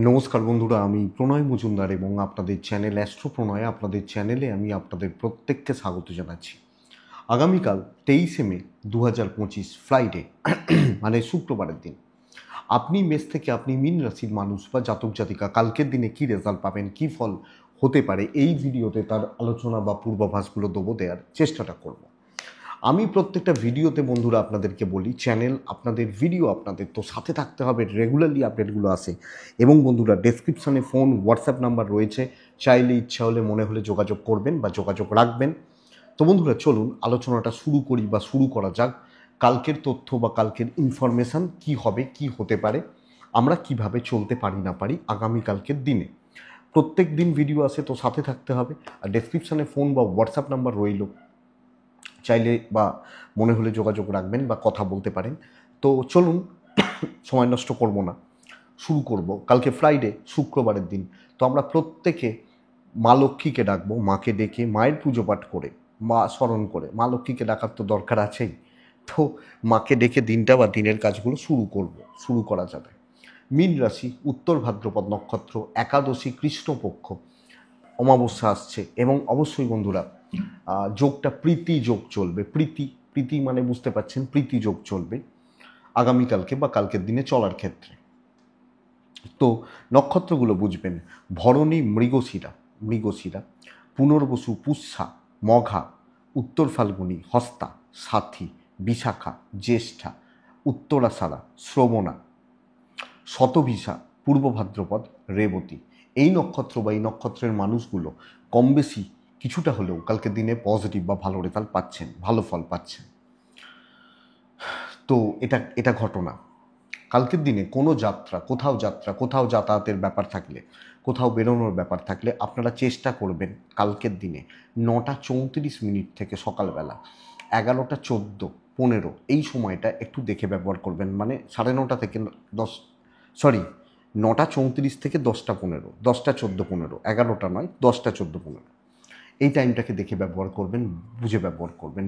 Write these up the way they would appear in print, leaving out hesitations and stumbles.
নমস্কার বন্ধুরা, আমি প্রণয় মজুমদার এবং আপনাদের চ্যানেল অ্যাস্ট্রো প্রণয় আপনাদের চ্যানেলে আমি আপনাদের প্রত্যেককে স্বাগত জানাচ্ছি। আগামীকাল 23শে মে 2025 ফ্রাইডে মানে শুক্রবারের দিন আপনি মেষ থেকে আপনি মীন রাশির মানুষ বা জাতক জাতিকা কালকের দিনে কি রেজাল্ট পাবেন, কি ফল হতে পারে, এই ভিডিওতে তার আলোচনা বা পূর্বাভাসগুলো দেওয়ার চেষ্টাটা করব। আমি প্রত্যেকটা ভিডিওতে বন্ধুরা আপনাদেরকে বলি, চ্যানেল আপনাদের, ভিডিও আপনাদের, তো সাথে থাকতে হবে, রেগুলারলি আপডেটগুলো আসে। এবং বন্ধুরা, ডেসক্রিপশনে ফোন হোয়াটসঅ্যাপ নাম্বার রয়েছে, চাইলে ইচ্ছা হলে মনে হলে যোগাযোগ করবেন বা যোগাযোগ রাখবেন। তো বন্ধুরা, চলুন আলোচনাটা শুরু করি বা শুরু করা যাক। কালকের তথ্য বা কালকের ইনফরমেশান কি হবে, কি হতে পারে, আমরা কিভাবে চলতে পারি না পারি আগামীকালকের দিনে। প্রত্যেক দিন ভিডিও আসে, তো সাথে থাকতে হবে। আর ডেসক্রিপশনে ফোন বা হোয়াটসঅ্যাপ নাম্বার রইল, চাইলে বা মনে হলে যোগাযোগ রাখবেন বা কথা বলতে পারেন। তো চলুন সময় নষ্ট করব না, শুরু করব। কালকে ফ্রাইডে, শুক্রবারের দিন, তো আমরা প্রত্যেকে মা লক্ষ্মীকে ডাকবো, মাকে ডেকে মায়ের পুজো পাঠ করে, মা স্মরণ করে, মা লক্ষ্মীকে ডাকার তো দরকার আছেই। তো মাকে ডেকে দিনটা বা দিনের কাজগুলো শুরু করা যাবে। মীন রাশি, উত্তর ভাদ্রপদ নক্ষত্র, একাদশী, কৃষ্ণপক্ষ, অমাবস্যা আসছে। এবং অবশ্যই বন্ধুরা, যোগটা প্রীতি যোগ চলবে। প্রীতি প্রীতি মানে বুঝতে পারছেন, প্রীতি যোগ চলবে আগামীকালকে বা কালকের দিনে চলার ক্ষেত্রে। তো নক্ষত্রগুলো বুঝবেন: ভরণী, মৃগশিরা, পুনর্বসু, পুষ্যা, মঘা, উত্তর ফাল্গুনী, হস্তা, সাথী, বিশাখা, জ্যেষ্ঠা, উত্তরাষাঢ়া, শ্রবণা, শতভিসা, পূর্ব ভাদ্রপদ, রেবতী। এই নক্ষত্র বা এই নক্ষত্রের মানুষগুলো কম বেশি কিছুটা হলেও কালকের দিনে পজিটিভ বা ভালো রেজাল্ট পাচ্ছেন, ভালো ফল পাচ্ছেন। তো এটা ঘটনা। কালকের দিনে কোনো যাত্রা, কোথাও যাতায়াতের ব্যাপার থাকলে, কোথাও বেরোনোর ব্যাপার থাকলে আপনারা চেষ্টা করবেন কালকের দিনে 9:34 থেকে সকালবেলা 11:14-15 এই সময়টা একটু দেখে ব্যবহার করবেন। মানে 9:30 থেকে 10, সরি, 9:34 থেকে 10:15, 10:14-15, 11টা নয়, 10:14-15, এই টাইমটাকে দেখে ব্যবহার করবেন, বুঝে ব্যবহার করবেন।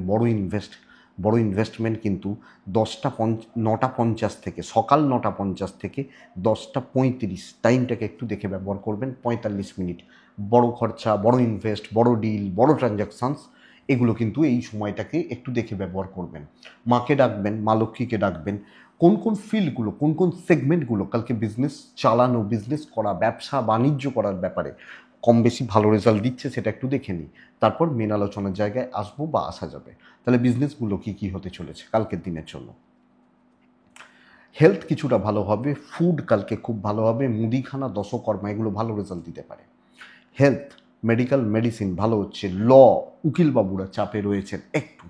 বড় ইনভেস্টমেন্ট কিন্তু 9:50 থেকে, সকাল 9:50 থেকে 10:35 টাইমটাকে একটু দেখে ব্যবহার করবেন। 45 মিনিট বড় খরচা, বড় ইনভেস্ট, বড় ডিল, বড় ট্রানজাকশানস, এগুলো কিন্তু এই সময়টাকে একটু দেখে ব্যবহার করবেন। মাকে ডাকবেন, মা লক্ষ্মীকে ডাকবেন। কোন কোন ফিল্ডগুলো, কোন কোন সেগমেন্টগুলো কালকে বিজনেস চালানো, বিজনেস করা, ব্যবসা বাণিজ্য করার ব্যাপারে কম বেশি ভালো রেজাল্ট দিচ্ছে, সেটা একটু দেখে নিই। তারপর মেন আলোচনার জায়গায় আসবো বা আসা যাবে। তাহলে বিজনেসগুলো কী কী হতে চলেছে কালকের দিনের জন্য। হেলথ কিছুটা ভালো হবে, ফুড কালকে খুব ভালো হবে, মুদিখানা, দশকর্মা, এগুলো ভালো রেজাল্ট দিতে পারে। হেলথ, মেডিকেল, মেডিসিন ভালো হচ্ছে। উকিলবাবুরা চাপে রয়েছেন একটু।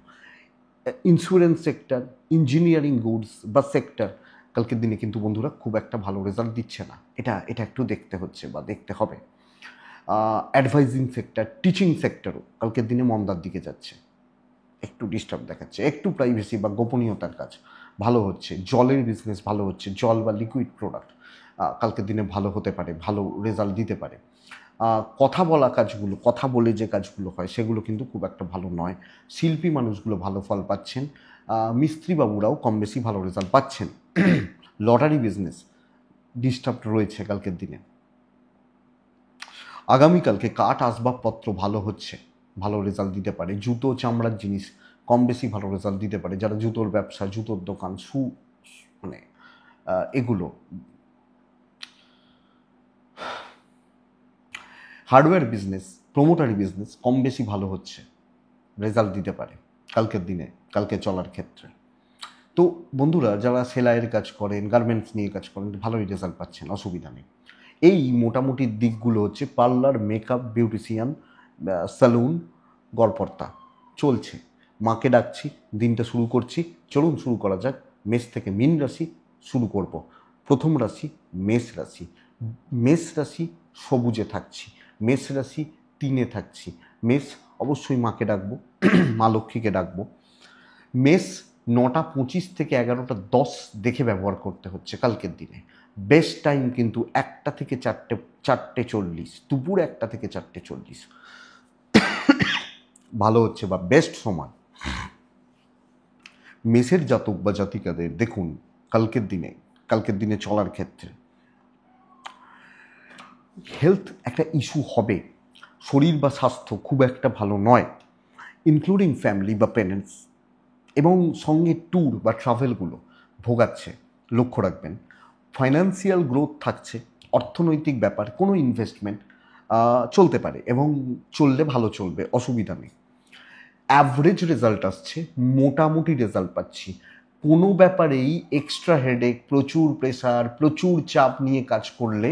ইন্স্যুরেন্স সেক্টর, ইঞ্জিনিয়ারিং গুডস বা সেক্টর কালকের দিনে কিন্তু বন্ধুরা খুব একটা ভালো রেজাল্ট দিচ্ছে না। এটা একটু দেখতে হচ্ছে বা দেখতে হবে। অ্যাডভাইজিং সেক্টর, টিচিং সেক্টরও কালকের দিনে মন্দার দিকে যাচ্ছে, একটু ডিস্টার্ব দেখাচ্ছে। একটু প্রাইভেসি বা গোপনীয়তার কাজ ভালো হচ্ছে। জলের বিজনেস ভালো হচ্ছে, জল বা লিকুইড প্রোডাক্ট কালকের দিনে ভালো হতে পারে, ভালো রেজাল্ট দিতে পারে। কথা বলা কাজগুলো, কথা বলে যে কাজগুলো হয় সেগুলো কিন্তু খুব একটা ভালো নয়। শিল্পী মানুষগুলো ভালো ফল পাচ্ছেন। মিস্ত্রিবাবুরাও কম বেশি ভালো রেজাল্ট পাচ্ছেন। লটারি বিজনেস ডিস্টার্ব রয়েছে কালকের দিনে। আগামীকালকে কাঠ আসবাবপত্র ভালো হচ্ছে, ভালো রেজাল্ট দিতে পারে। জুতো, চামড়ার জিনিস কম বেশি ভালো রেজাল্ট দিতে পারে। যারা জুতোর ব্যবসা, জুতোর দোকান, মানে এগুলো, হার্ডওয়্যার বিজনেস, প্রোমোটারি বিজনেস কম বেশি ভালো হচ্ছে, রেজাল্ট দিতে পারে কালকের দিনে, কালকে চলার ক্ষেত্রে। তো বন্ধুরা, যারা সেলাইয়ের কাজ করেন, গার্মেন্টস নিয়ে কাজ করেন, ভালোই রেজাল্ট পাচ্ছেন, অসুবিধা নেই। এই মোটামুটি দিকগুলো হচ্ছে পার্লার, মেকআপ, বিউটিশিয়ান, স্যালুন, গড়পড়তা চলছে। মাকে ডাকছি, দিনটা শুরু করছি। চলুন শুরু করা যাক। মেষ থেকে মীন রাশি শুরু করব। প্রথম রাশি মেষ রাশি। মেষ রাশি সবুজে থাকছি, মেষ রাশি 3-এ থাকছি। মেষ অবশ্যই মাকে ডাকবো, মা লক্ষ্মীকে ডাকবো। মেষ 9:25 থেকে 11:10 দেখে ব্যবহার করতে হচ্ছে কালকের দিনে। বেস্ট টাইম কিন্তু 1টা থেকে 4:40, দুপুর 1টা থেকে 4:40 ভালো হচ্ছে বা বেস্ট সময়। মেষের জাতক বা জাতিকাদের দেখুন কালকের দিনে চলার ক্ষেত্রে হেলথ একটা ইস্যু হবে, শরীর বা স্বাস্থ্য খুব একটা ভালো নয়, ইনক্লুডিং ফ্যামিলি বা প্যারেন্টস, এবং সঙ্গে ট্যুর বা ট্রাভেলগুলো ভোগাচ্ছে, লক্ষ্য রাখবেন। ফাইন্যান্সিয়াল গ্রোথ থাকছে, অর্থনৈতিক ব্যাপার, কোনো ইনভেস্টমেন্ট চলতে পারে এবং চললে ভালো চলবে, অসুবিধা নেই। অ্যাভারেজ রেজাল্ট আসছে, মোটামুটি রেজাল্ট পাচ্ছি। কোনো ব্যাপারেই এক্সট্রা হেডেক, প্রচুর প্রেশার, প্রচুর চাপ নিয়ে কাজ করলে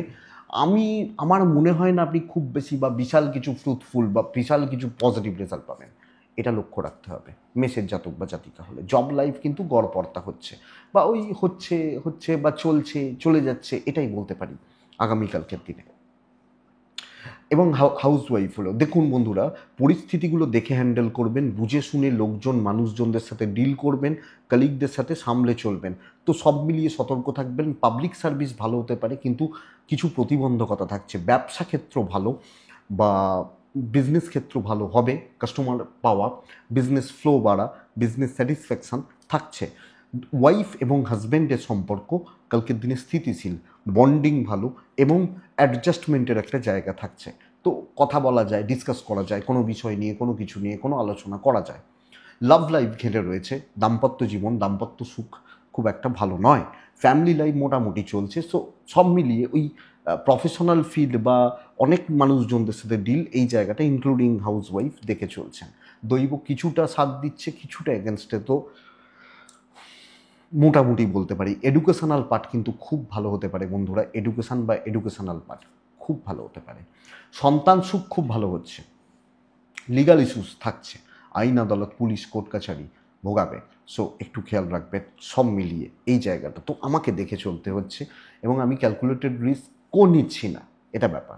আমার মনে হয় না আপনি খুব বেশি বা বিশাল কিছু ফ্রুটফুল বা বিশাল কিছু পজিটিভ রেজাল্ট পাবেন। এটা লক্ষ্য রাখতে হবে মেষের জাতক বা জাতিকা হলে। জব লাইফ কিন্তু গড়পড়তা হচ্ছে, বা ওই হচ্ছে হচ্ছে বা চলছে, চলে যাচ্ছে, এটাই বলতে পারি আগামীকালকের দিনে। এবং হাউসওয়াইফ হলো, দেখুন বন্ধুরা, পরিস্থিতিগুলো দেখে হ্যান্ডেল করবেন, বুঝে শুনে লোকজন মানুষজনদের সাথে ডিল করবেন, কলিগদের সাথে সামলে চলবেন। তো সব মিলিয়ে সতর্ক থাকবেন। পাবলিক সার্ভিস ভালো হতে পারে, কিন্তু কিছু প্রতিবন্ধকতা থাকছে। ব্যবসা ক্ষেত্র ভালো বা বিজনেস ক্ষেত্র ভালো হবে, কাস্টমার পাওয়া, বিজনেস ফ্লো বাড়া, বিজনেস স্যাটিসফ্যাকশান থাকছে। ওয়াইফ এবং হাজব্যান্ডের সম্পর্ক কালকের দিনে স্থিতিশীল, বন্ডিং ভালো এবং অ্যাডজাস্টমেন্টের একটা জায়গা থাকছে। তো কথা বলা যায়, ডিসকাস করা যায়, কোনো বিষয় নিয়ে, কোনো কিছু নিয়ে কোনো আলোচনা করা যায়। লাভ লাইফ ঘেঁটে রয়েছে, দাম্পত্য জীবন, দাম্পত্য সুখ খুব একটা ভালো নয়। ফ্যামিলি লাইফ মোটামুটি চলছে। সো সব মিলিয়ে ওই প্রফেশনাল ফিল্ড বা অনেক মানুষজনদের সাথে ডিল, এই জায়গাটা ইনক্লুডিং হাউস ওয়াইফ দেখে চলছেন। দৈব কিছুটা সাথ দিচ্ছে, কিছুটা এগেনস্টে। তো মোটামুটি বলতে পারি এডুকেশনাল পার্ট কিন্তু খুব ভালো হতে পারে বন্ধুরা। এডুকেশান বা এডুকেশনাল পার্ট খুব ভালো হতে পারে। সন্তান সুখ খুব ভালো হচ্ছে। লিগাল ইস্যুস থাকছে, আইন আদালত, পুলিশ, কোর্ট কাছারি ভোগাবে। সো একটু খেয়াল রাখবেন সব মিলিয়ে এই জায়গাটা। তো আমাকে দেখে চলতে হচ্ছে এবং আমি ক্যালকুলেটেড রিস্কও নিচ্ছি না, এটা ব্যাপার।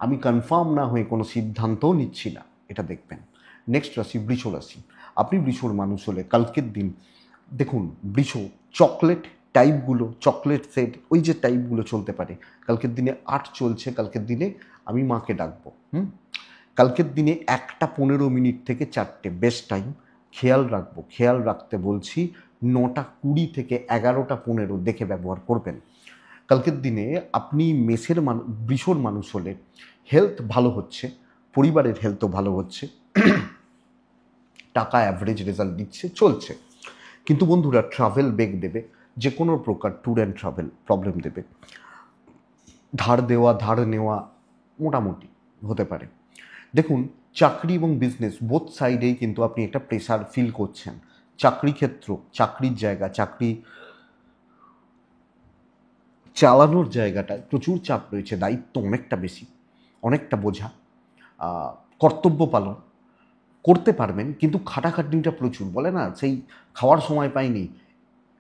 আমি কনফার্ম না হয়ে কোনো সিদ্ধান্তও নিচ্ছি না, এটা দেখবেন। নেক্সট রাশি বৃষ রাশি। আপনি বৃষর মানুষ হলে কালকের দিন দেখুন, বৃষ চকলেট টাইপগুলো, চকলেট সেট, ওই যে টাইপগুলো চলতে পারে। কালকের দিনে 8 চলছে, কালকের দিনে আমি মাকে ডাকবো। কালকের দিনে 1:15 থেকে 4টে বেস্ট টাইম। খেয়াল রাখবো, খেয়াল রাখতে বলছি, 9:20 থেকে 11:15 দেখে ব্যবহার করবেন। কালকের দিনে আপনি বৃষর মানুষ হলে হেলথ ভালো হচ্ছে, পরিবারের হেলথও ভালো হচ্ছে, টাকা অ্যাভারেজ রেজাল্ট দিচ্ছে, চলছে। কিন্তু বন্ধুরা ট্রাভেল বেগ দেবে, যে কোনো প্রকার ট্যুর অ্যান্ড ট্রাভেল প্রবলেম দেবে। ধার দেওয়া, ধার নেওয়া মোটামুটি হতে পারে। দেখুন, চাকরি এবং বিজনেস বোথ সাইডেই কিন্তু আপনি একটা প্রেশার ফিল করছেন। চাকরি ক্ষেত্র, চাকরির জায়গা, চাকরি চালানোর জায়গাটায় প্রচুর চাপ রয়েছে, দায়িত্ব অনেকটা বেশি, অনেকটা বোঝা। কর্তব্য পালন করতে পারবেন, কিন্তু খাটাখাটনিটা প্রচুর, বলে না সেই খাওয়ার সময় পাইনি,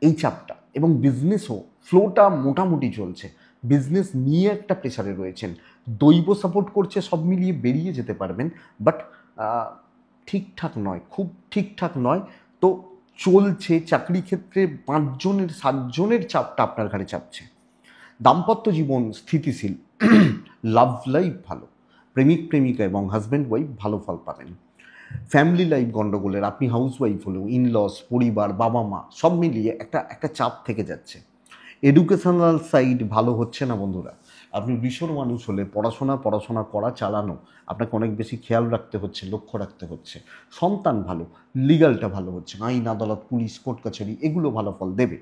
এই চাপটা। এবং বিজনেসও ফ্লোটা মোটামুটি চলছে, বিজনেস নিয়ে একটা প্রেশারে রয়েছেন। দৈব সাপোর্ট করছে, সব মিলিয়ে বেরিয়ে যেতে পারবেন, বাট ঠিকঠাক নয়, খুব ঠিকঠাক নয়। তো চলছে, চাকরি ক্ষেত্রে 5 জনের 7 জনের চাপটা আপনার ঘাড়ে চাপছে। দাম্পত্য জীবন স্থিতিশীল, লাভ লাইফ ভালো, প্রেমিক প্রেমিকা এবং হাজব্যান্ড ওয়াইফ ভালো ফল পাবেন। ফ্যামিলি লাইফ গণ্ডগোলের, আপনি হাউস ওয়াইফ হলেও ইনলস, পরিবার, বাবা মা সব মিলিয়ে একটা চাপ থেকে যাচ্ছে। এডুকেশনাল সাইড ভালো হচ্ছে না বন্ধুরা। আপনি বৃষর মানুষ হলে পড়াশোনা করা চালানো আপনাকে অনেক বেশি খেয়াল রাখতে হচ্ছে, লক্ষ্য রাখতে হচ্ছে। সন্তান ভালো, লিগালটা ভালো হচ্ছে, আইন আদালত, পুলিশ, কোর্ট কাছারি এগুলো ভালো ফল দেবে।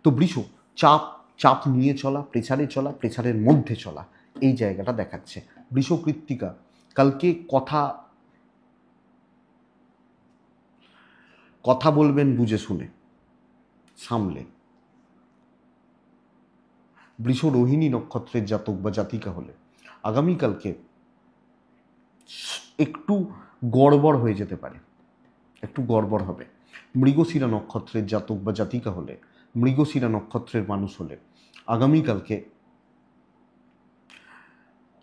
তো বৃষ চাপ, চাপ নিয়ে চলা, প্রেসারে চলা, প্রেসারের মধ্যে চলা, এই জায়গাটা দেখাচ্ছে। বৃষ কৃত্তিকা, কালকে কথা বলবেন বুঝে শুনে, সামলে। বৃষ রোহিণী নক্ষত্রের জাতক বা জাতিকা হলে আগামীকালকে একটু গড়বড় হয়ে যেতে পারে, একটু গড়বড় হবে। মৃগশিরা নক্ষত্রের জাতক বা জাতিকা হলে, মৃগশিরা নক্ষত্রের মানুষ হলে আগামীকালকে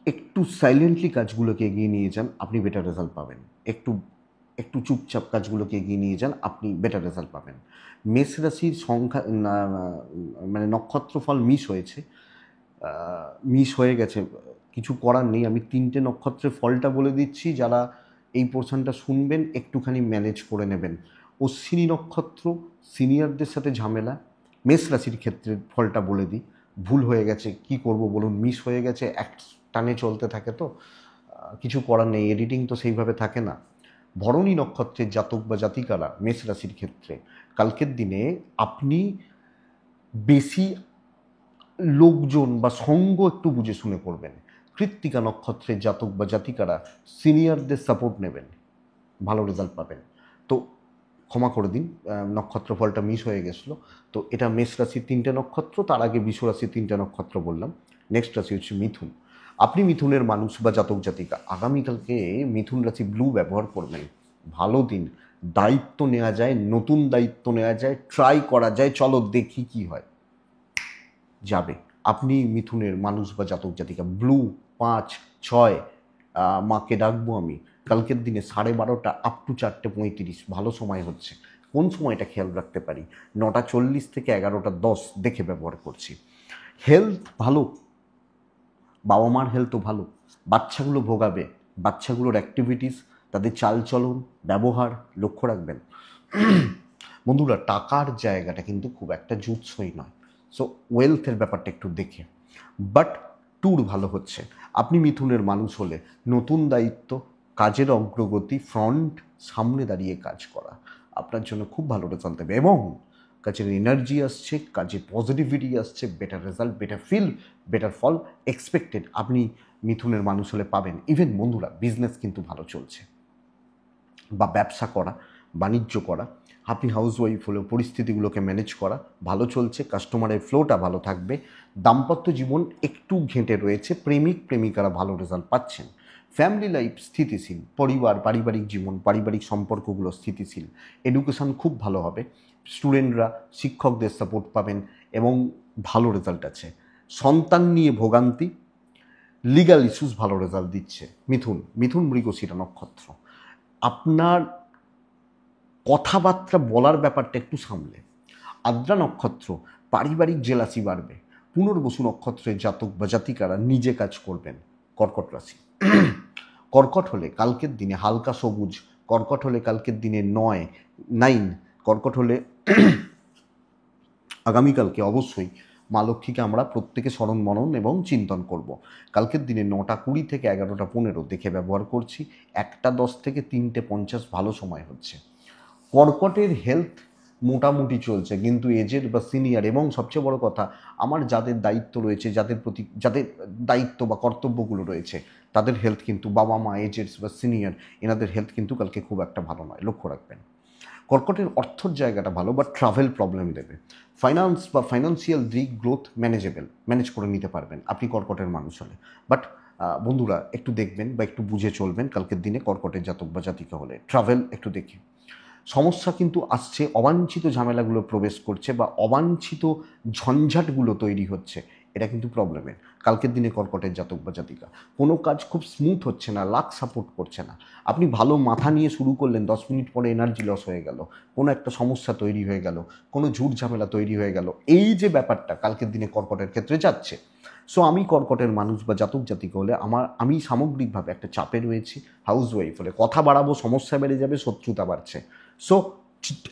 একটু সাইলেন্টলি কাজগুলোকে এগিয়ে নিয়ে যান, আপনি বেটার রেজাল্ট পাবেন। একটু একটু চুপচাপ কাজগুলোকে এগিয়ে নিয়ে যান, আপনি বেটার রেজাল্ট পাবেন। মেষ রাশির সংখ্যা মানে নক্ষত্রফল মিস হয়ে গেছে, কিছু করার নেই। আমি 3টে নক্ষত্রের ফলটা বলে দিচ্ছি, যারা এই পোর্শনটা শুনবেন একটুখানি ম্যানেজ করে নেবেন। অশ্বিনী নক্ষত্র, সিনিয়রদের সাথে ঝামেলা। মেষ রাশির ক্ষেত্রে ফলটা বলে দিই, ভুল হয়ে গেছে, কি করব বলুন, মিস হয়ে গেছে, টানে চলতে থাকে, তো কিছু করার নেই, এডিটিং তো সেইভাবে থাকে না। ভরণী নক্ষত্রের জাতক বা জাতিকারা মেষ রাশির ক্ষেত্রে কালকের দিনে আপনি বেশি লোকজন বা সঙ্গ একটু বুঝে শুনে করবেন। কৃত্তিকা নক্ষত্রের জাতক বা জাতিকারা সিনিয়রদের সাপোর্ট নেবেন, ভালো রেজাল্ট পাবেন। তো ক্ষমা করে দিন, নক্ষত্র ফলটা মিস হয়ে গেছিলো। তো এটা মেষ রাশির 3টে নক্ষত্র, তার আগে বৃষ রাশির 3টে নক্ষত্র বললাম। নেক্সট রাশি হচ্ছে মিথুন। আপনি মিথুনের মানুষ বা জাতক জাতিকা, আগামীকালকে মিথুন রাশি ব্লু ব্যবহার করবেন। ভালো দিন, দায়িত্ব নেওয়া যায়, নতুন দায়িত্ব নেওয়া যায়, ট্রাই করা যায়, চলো দেখি কি হয়, যাবে। আপনি মিথুনের মানুষ বা জাতক জাতিকা ব্লু 5, 6, মাকে ডাকবো আমি, কালকের দিনে 12:30 আপ টু 4:35 ভালো সময় হচ্ছে। কোন সময়টা খেয়াল রাখতে পারি? 9:40 থেকে 11:10 দেখে ব্যবহার করছি। হেলথ ভালো, বাবা মার হেলথও ভালো, বাচ্চাগুলো ভোগাবে, বাচ্চাগুলোর অ্যাক্টিভিটিস, তাদের চালচলন, ব্যবহার লক্ষ্য রাখবেন। বন্ধুরা, টাকার জায়গাটা কিন্তু খুব একটা জুৎসই নয়, সো ওয়েলথের ব্যাপারটা একটু দেখে। বাট ট্যুর ভালো হচ্ছে। আপনি মিথুনের মানুষ হলে নতুন দায়িত্ব, কাজের অগ্রগতি, ফ্রন্ট সামনে দাঁড়িয়ে কাজ করা আপনার জন্য খুব ভালো রেজাল্ট দেবে, এবং কাজের এনার্জি আসছে, কাজে পজিটিভিটি আসছে, better result, better feel, better ফল এক্সপেক্টেড আপনি মিথুনের মানুষ হলে পাবেন। ইভেন বন্ধুরা, বিজনেস কিন্তু ভালো চলছে, বা ব্যবসা করা, বাণিজ্য করা, আপনি হাউসওয়াইফ হলেও পরিস্থিতিগুলোকে ম্যানেজ করা ভালো চলছে, কাস্টমারের ফ্লোটা ভালো থাকবে। দাম্পত্য জীবন একটু ঘেঁটে রয়েছে, প্রেমিক প্রেমিকারা ভালো রেজাল্ট পাচ্ছেন। ফ্যামিলি লাইফ স্থিতিশীল, পরিবার, পারিবারিক জীবন, পারিবারিক সম্পর্কগুলো স্থিতিশীল। এডুকেশন খুব ভালো হবে, স্টুডেন্টরা শিক্ষকদের সাপোর্ট পাবেন এবং ভালো রেজাল্ট আছে। সন্তান নিয়ে ভোগান্তি, লিগাল ইস্যুস ভালো রেজাল্ট দিচ্ছে। মিথুন মৃগশিরা নক্ষত্র, আপনার কথাবার্তা বলার ব্যাপারটা একটু সামলে। আদ্রা নক্ষত্র, পারিবারিক জেলাসি বাড়বে। পুনর্বসু নক্ষত্রের জাতক বা জাতিকারা নিজে কাজ করবেন। কর্কট রাশি, কর্কট হলে কালকের দিনে হালকা সবুজ, কর্কট হলে কালকের দিনে 9, কর্কট হলে আগামীকালকে অবশ্যই মা লক্ষ্মীকে আমরা প্রত্যেকে স্মরণ মনন এবং চিন্তন করব। কালকের দিনে 9:20 থেকে 11:15 দেখে ব্যবহার করছি। 1:10 থেকে 3:50 ভালো সময় হচ্ছে। কর্কটের হেলথ মোটামুটি চলছে, কিন্তু এজেড বা সিনিয়র এবং সবচেয়ে বড় কথা, আমার যাদের দায়িত্ব রয়েছে, যাদের দায়িত্ব বা কর্তব্যগুলো রয়েছে, তাদের হেলথ কিন্তু, বাবা মা, এজেডস বা সিনিয়র, এনাদের হেলথ কিন্তু কালকে খুব একটা ভালো নয়, লক্ষ্য রাখবেন। কর্কটের অর্থর জায়গাটা ভালো, বাট ট্রাভেল প্রবলেম দেবে। ফাইন্যান্স বা ফাইন্যান্সিয়াল দিক গ্রোথ ম্যানেজ করে নিতে পারবেন আপনি কর্কটের মানুষ হলে। বাট বন্ধুরা, একটু দেখবেন বা একটু বুঝে চলবেন কালকের দিনে কর্কটের জাতক বা জাতিকা হলে। ট্রাভেল একটু দেখে, সমস্যা কিন্তু আসছে, অবাঞ্ছিত ঝামেলাগুলো প্রবেশ করছে বা অবাঞ্ছিত ঝঞ্ঝাটগুলো তৈরি হচ্ছে, এটা কিন্তু প্রবলেমের। কালকের দিনে কর্কটের জাতক বা জাতিকা, কোনো কাজ খুব স্মুথ হচ্ছে না, লাক সাপোর্ট করছে না। আপনি ভালো মাথা নিয়ে শুরু করলেন, 10 মিনিট পরে এনার্জি লস হয়ে গেল, কোনো একটা সমস্যা তৈরি হয়ে গেল, কোনো ঝুট ঝামেলা তৈরি হয়ে গেল, এই যে ব্যাপারটা কালকের দিনে কর্কটের ক্ষেত্রে যাচ্ছে। সো আমি কর্কটের মানুষ বা জাতক জাতিকা হলে আমি সামগ্রিকভাবে একটা চাপে রয়েছি। হাউসওয়াইফ হলে কথা বাড়াবো, সমস্যা বেড়ে যাবে, শত্রুতা বাড়ছে। সো